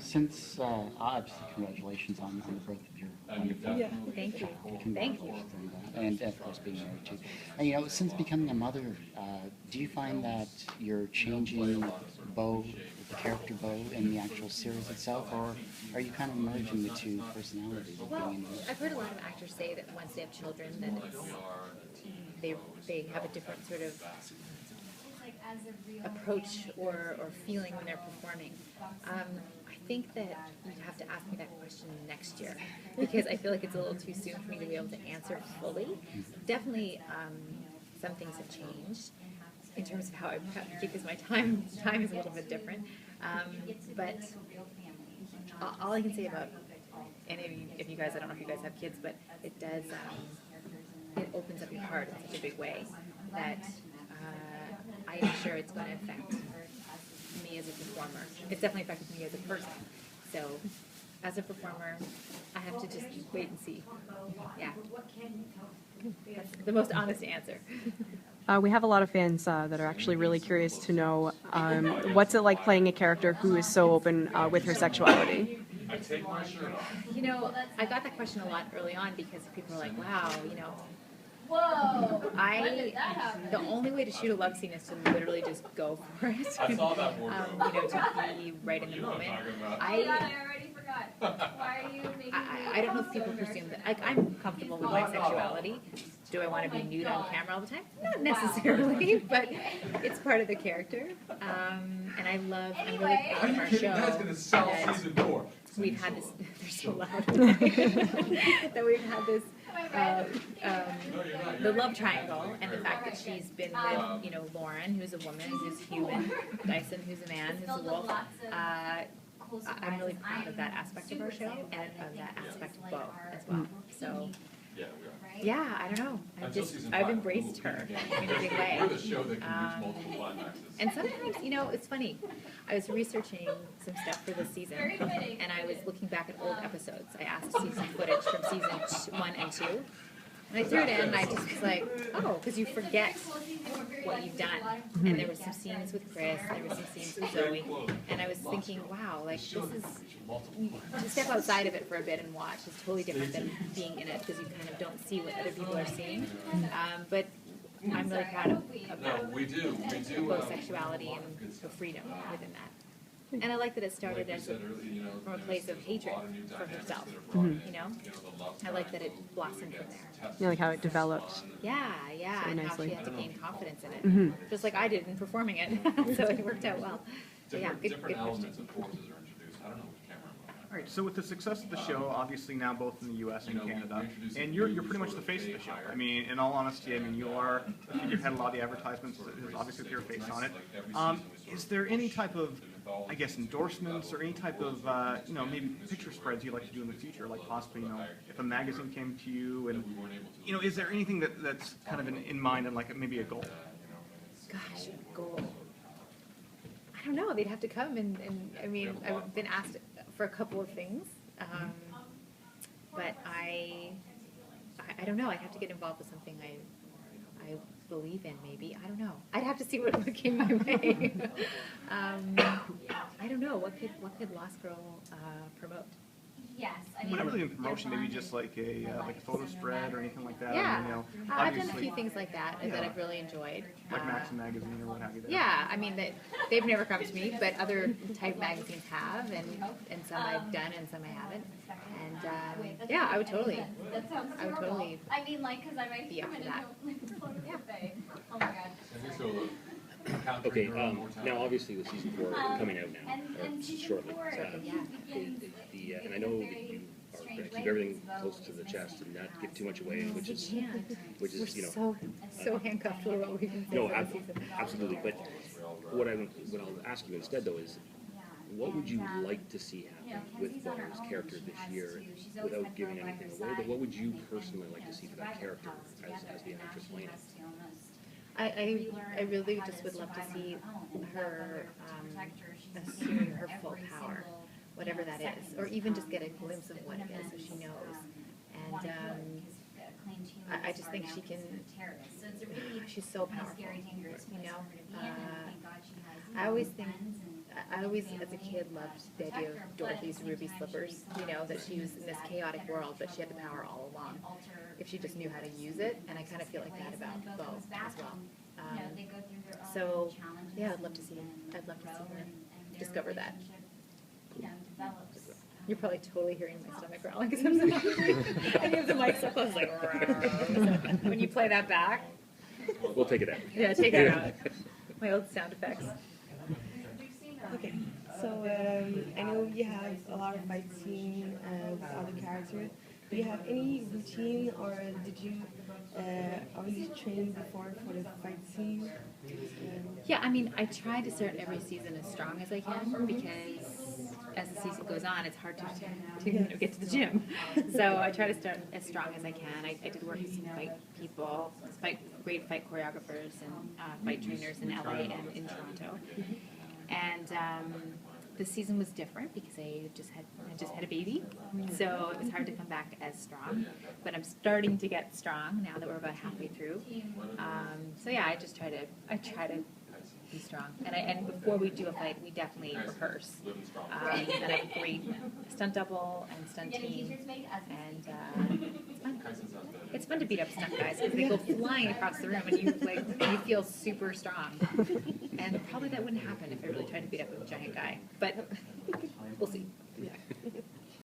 since obviously congratulations on the birth of your wonderful Thank you. congratulations on that, and of course being married too. And since becoming a mother, do you find that you're changing Bo, the character Bo, in the actual series itself, or are you kind of merging the two personalities? Well, I've heard a lot of actors say that once they have children, that they have a different sort of approach or feeling when they're performing. I think that you'd have to ask me that question next year because I feel like it's a little too soon for me to be able to answer fully. Definitely, some things have changed in terms of how I prep because my time is a little bit different. But all I can say about any of you guys, I don't know if you guys have kids, but it does. It opens up your heart in such a big way that I am sure it's going to affect me as a performer. It's definitely affected me as a person. So, as a performer, I have to just wait and see. Yeah. That's the most honest answer. We have a lot of fans that are actually really curious to know what's it like playing a character who is so open with her sexuality? You know, I got that question a lot early on because people are like, wow, Whoa! the only way to shoot a love scene is to literally just go for it. To be right in the moment. I already forgot. Why are you making I don't know if people presume that. I'm comfortable with my sexuality. Do I want to be nude on camera all the time? Not necessarily, but it's part of the character. And I'm really proud of our show. That's going to sell season 4. We've had this. They're so loud. That we've had this. The love triangle and the fact that she's been with, Lauren, who's a woman, who's human, Dyson, who's a man, who's a wolf. I'm really proud of that aspect of our show and of that aspect of Bo as well. So, yeah, I don't know. I've embraced her in a big way. And sometimes, it's funny. I was researching some stuff for this season, and I was looking back at old episodes. I asked to see some footage from season 1 and 2. And I threw it in, and I just was like, oh, because you forget what you've done. And there were some scenes with Chris, there were some scenes with Zoe, and I was thinking, wow, like, this is, to step outside of it for a bit and watch is totally different than being in it, because you kind of don't see what other people are seeing. But I'm really proud of that. Both sexuality and the freedom within that. And I like that it started from a place of hatred for herself. I like that it blossomed from there. Like how it developed. Yeah, so and nicely. how she had to gain confidence in it, just like I did in performing it. So it worked out well. So yeah, good question. All right, so with the success of the show, obviously now both in the U.S. and Canada, and you're pretty much the face of the show. I mean, in all honesty, you are, you've had a lot of the advertisements, obviously with your face on it. Is there any type of, I guess, endorsements or any type of, maybe picture spreads you'd like to do in the future, like possibly, if a magazine came to you, and, is there anything that's kind of in mind and like maybe a goal? Gosh, a goal. I don't know. They'd have to come and I've been asked for a couple of things, but I don't know. I'd have to get involved with something I believe in. Maybe I don't know. I'd have to see what came my way. I don't know. What could Lost Girl promote? Yes. Not really in promotion, maybe just like a photo spread or anything like that. Yeah, I've done a few things like that that I've really enjoyed. Like Maxim Magazine or what have you. Yeah, they've never come to me, but other type magazines have, and some I've done and some I haven't. And yeah, I would totally. That sounds I would totally. because I might be up for that. Oh my god. Okay, now obviously with season 4 coming out now, or shortly, and I know that you are going to keep everything close to the chest and not give too much away, which is so handcuffed to what we've been saying. No, absolutely. But what I'll ask you instead though is, what would you like to see happen with Bo's character this year, without giving anything away? But what would you personally like to see for that character as the actress playing it? I really just would love to see her assume her full power, whatever that is, or even just get a glimpse of what it is so she knows. And I just think she can, she's so powerful, I always think I always, as a kid, loved the idea of Dorothy's ruby slippers. You know, that she was in this chaotic world, but she had the power all along if she just knew how to use it. And I kind of feel like that about Bo as well. So yeah, I'd love to see her discover that. You're probably totally hearing my stomach growling because I'm so I have the mic so close, like when you play that back. We'll take it out. Yeah, take it out. My old sound effects. Okay, so I know you have a lot of fight scene with other characters. Do you have any routine, or did you already train before for the fight scene? Yeah, I mean, I try to start every season as strong as I can because as the season goes on, it's hard to get to the gym. So I try to start as strong as I can. I did work with some fight people, great fight choreographers and fight trainers in LA and in Toronto. And the season was different because I just had a baby, so it was hard to come back as strong. But I'm starting to get strong now that we're about halfway through. So yeah, I try to be strong. And before we do a fight, we definitely rehearse. And I have a great stunt double and stunt team, and it's fun. It's fun to beat up stunt guys because they go flying across the room, and you feel super strong. And probably that wouldn't happen if I really tried to beat up a giant guy, but we'll see.